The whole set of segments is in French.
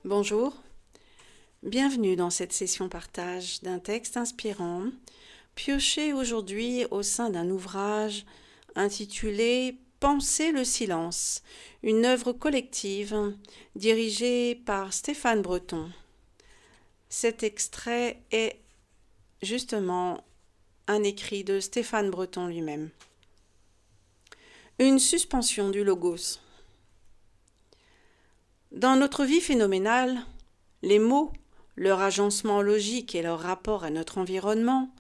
Bonjour, bienvenue dans cette session partage d'un texte inspirant, pioché aujourd'hui au sein d'un ouvrage intitulé Penser le silence, une œuvre collective dirigée par Stéphane Breton. Cet extrait est justement un écrit de Stéphane Breton lui-même. Une suspension du logos. Dans notre vie phénoménale, les mots, leur agencement logique et leur rapport à notre environnement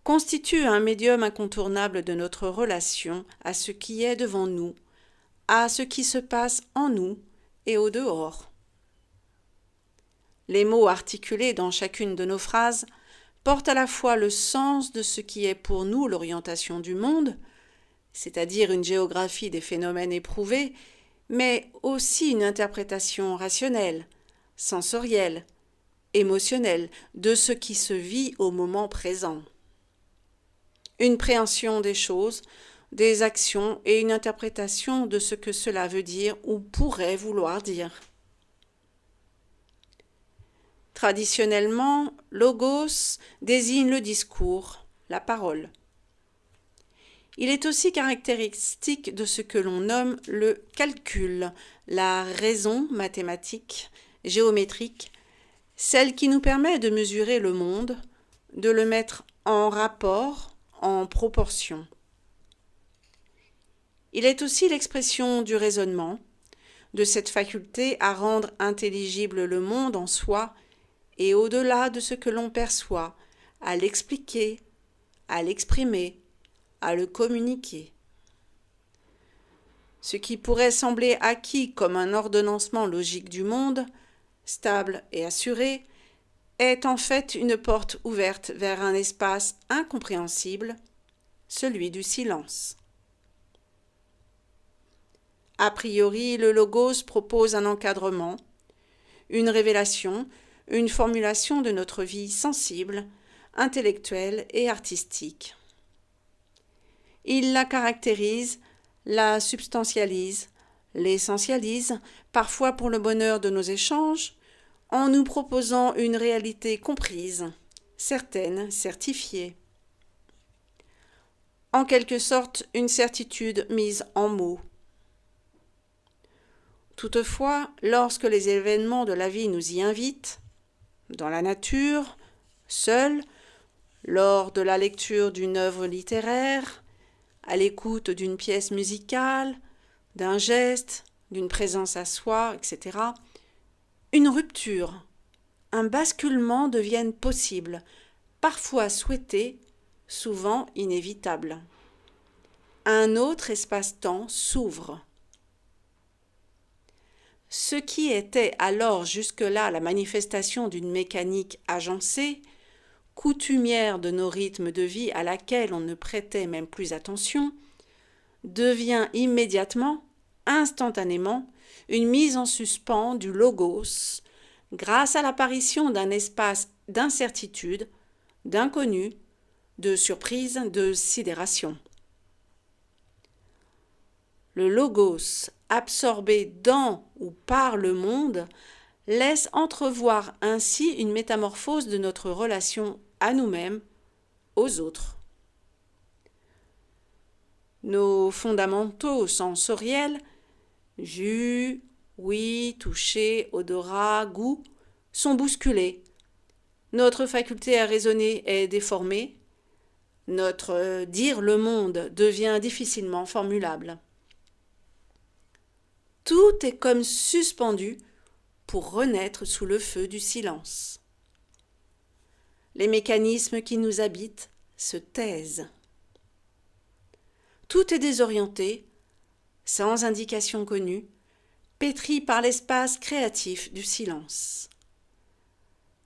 constituent un médium incontournable de notre relation à ce qui est devant nous, à ce qui se passe en nous et au dehors. Les mots articulés dans chacune de nos phrases portent à la fois le sens de ce qui est pour nous l'orientation du monde, c'est-à-dire une géographie des phénomènes éprouvés, mais aussi une interprétation rationnelle, sensorielle, émotionnelle de ce qui se vit au moment présent. Une préhension des choses, des actions et une interprétation de ce que cela veut dire ou pourrait vouloir dire. Traditionnellement, logos désigne le discours, la parole. Il est aussi caractéristique de ce que l'on nomme le calcul, la raison mathématique, géométrique, celle qui nous permet de mesurer le monde, de le mettre en rapport, en proportion. Il est aussi l'expression du raisonnement, de cette faculté à rendre intelligible le monde en soi et au-delà de ce que l'on perçoit, à l'expliquer, à l'exprimer, à le communiquer. Ce qui pourrait sembler acquis comme un ordonnancement logique du monde, stable et assuré, est en fait une porte ouverte vers un espace incompréhensible, celui du silence. A priori, le logos propose un encadrement, une révélation, une formulation de notre vie sensible, intellectuelle et artistique. Il la caractérise, la substantialise, l'essentialise, parfois pour le bonheur de nos échanges, en nous proposant une réalité comprise, certaine, certifiée. En quelque sorte, une certitude mise en mots. Toutefois, lorsque les événements de la vie nous y invitent, dans la nature, seul, lors de la lecture d'une œuvre littéraire, à l'écoute d'une pièce musicale, d'un geste, d'une présence à soi, etc., une rupture, un basculement deviennent possibles, parfois souhaités, souvent inévitables. Un autre espace-temps s'ouvre. Ce qui était alors jusque-là la manifestation d'une mécanique agencée, coutumière de nos rythmes de vie à laquelle on ne prêtait même plus attention, devient immédiatement, instantanément, une mise en suspens du logos, grâce à l'apparition d'un espace d'incertitude, d'inconnu, de surprise, de sidération. Le logos, absorbé dans ou par le monde, laisse entrevoir ainsi une métamorphose de notre relation à nous-mêmes, aux autres. Nos fondamentaux sensoriels, vue, ouïe, toucher, odorat, goût, sont bousculés. Notre faculté à raisonner est déformée. Notre dire le monde devient difficilement formulable. Tout est comme suspendu pour renaître sous le feu du silence. Les mécanismes qui nous habitent se taisent. Tout est désorienté, sans indication connue, pétri par l'espace créatif du silence.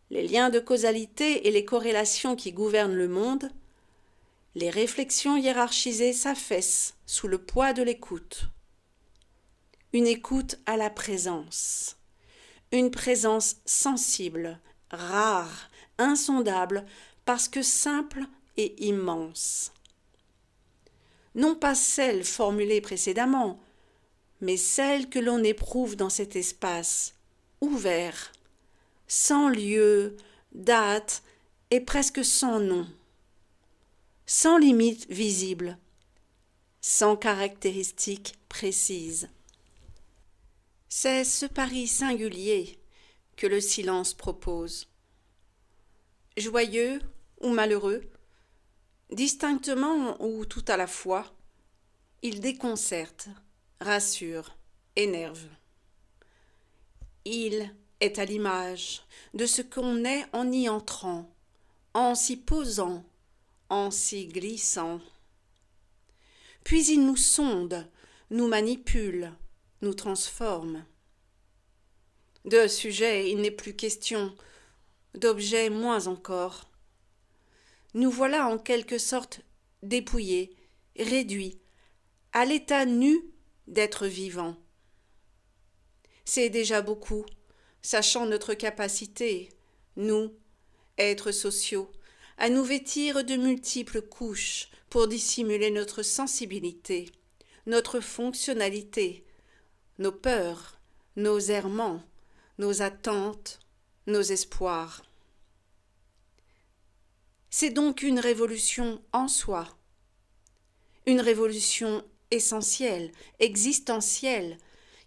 Les liens de causalité et les corrélations qui gouvernent le monde, les réflexions hiérarchisées s'affaissent sous le poids de l'écoute. Une écoute à la présence, une présence sensible, rare, insondable, parce que simple et immense. Non pas celle formulée précédemment, mais celle que l'on éprouve dans cet espace, ouvert, sans lieu, date et presque sans nom, sans limite visible, sans caractéristiques précises. C'est ce pari singulier que le silence propose. Joyeux ou malheureux, distinctement ou tout à la fois, il déconcerte, rassure, énerve. Il est à l'image de ce qu'on est en y entrant, en s'y posant, en s'y glissant. Puis il nous sonde, nous manipule, nous transforme. De sujet il n'est plus question, d'objet moins encore. Nous voilà en quelque sorte dépouillés, réduits, à l'état nu d'être vivants. C'est déjà beaucoup, sachant notre capacité, nous, êtres sociaux, à nous vêtir de multiples couches pour dissimuler notre sensibilité, notre fonctionnalité, nos peurs, nos errements, nos attentes, nos espoirs. C'est donc une révolution en soi, une révolution essentielle, existentielle,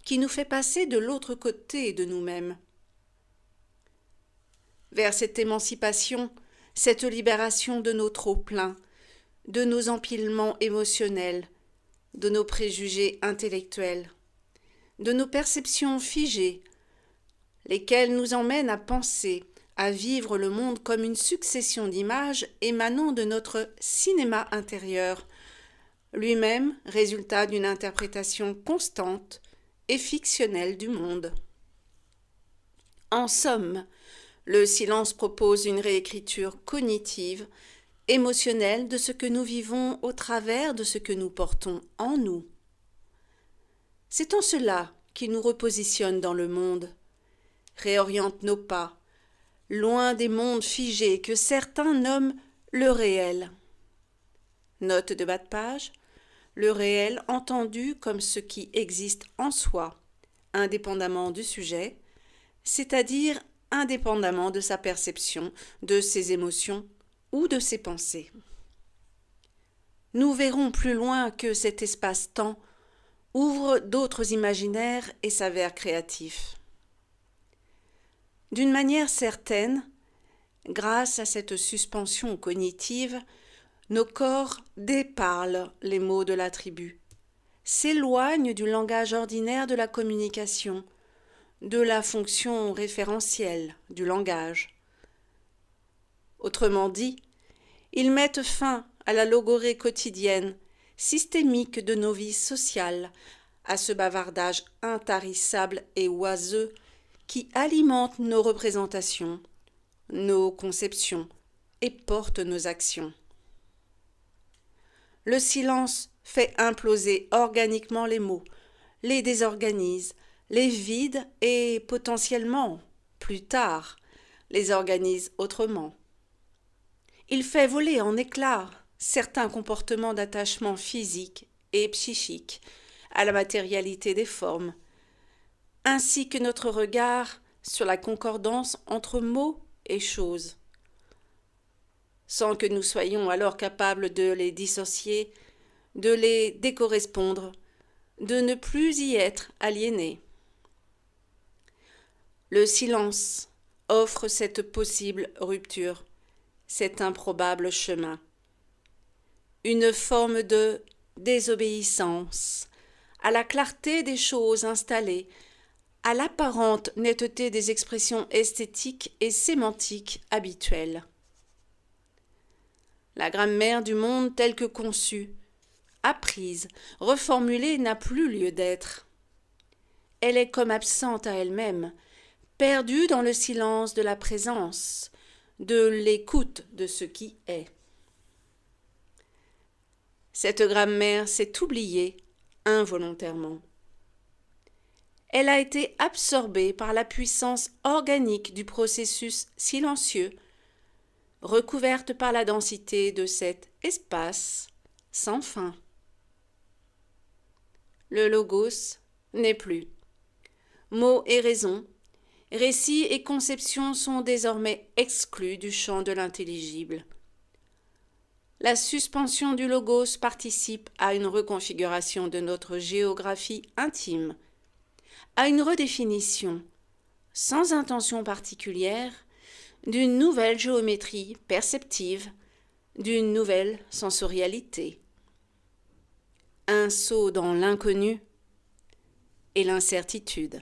qui nous fait passer de l'autre côté de nous-mêmes. Vers cette émancipation, cette libération de nos trop-pleins, de nos empilements émotionnels, de nos préjugés intellectuels, de nos perceptions figées, lesquelles nous emmènent à penser, à vivre le monde comme une succession d'images émanant de notre cinéma intérieur, lui-même résultat d'une interprétation constante et fictionnelle du monde. En somme, le silence propose une réécriture cognitive, émotionnelle de ce que nous vivons au travers de ce que nous portons en nous. C'est en cela qu'il nous repositionne dans le monde, réoriente nos pas, loin des mondes figés que certains nomment le réel. Note de bas de page, le réel entendu comme ce qui existe en soi, indépendamment du sujet, c'est-à-dire indépendamment de sa perception, de ses émotions ou de ses pensées. Nous verrons plus loin que cet espace-temps ouvre d'autres imaginaires et s'avère créatif. D'une manière certaine, grâce à cette suspension cognitive, nos corps déparlent les mots de la tribu, s'éloignent du langage ordinaire de la communication, de la fonction référentielle du langage. Autrement dit, ils mettent fin à la logorrhée quotidienne, systémique de nos vies sociales, à ce bavardage intarissable et oiseux qui alimente nos représentations, nos conceptions et porte nos actions. Le silence fait imploser organiquement les mots, les désorganise, les vide et potentiellement, plus tard, les organise autrement. Il fait voler en éclats certains comportements d'attachement physique et psychique à la matérialité des formes, ainsi que notre regard sur la concordance entre mots et choses, sans que nous soyons alors capables de les dissocier, de les décorrespondre, de ne plus y être aliénés. Le silence offre cette possible rupture, cet improbable chemin. Une forme de désobéissance à la clarté des choses installées, à l'apparente netteté des expressions esthétiques et sémantiques habituelles. La grammaire du monde telle que conçue, apprise, reformulée n'a plus lieu d'être. Elle est comme absente à elle-même, perdue dans le silence de la présence, de l'écoute de ce qui est. Cette grammaire s'est oubliée involontairement. Elle a été absorbée par la puissance organique du processus silencieux, recouverte par la densité de cet espace sans fin. Le logos n'est plus. Mots et raison, Récits et conceptions sont désormais exclus du champ de l'intelligible. La suspension du logos participe à une reconfiguration de notre géographie intime, à une redéfinition, sans intention particulière, d'une nouvelle géométrie perceptive, d'une nouvelle sensorialité. Un saut dans l'inconnu et l'incertitude.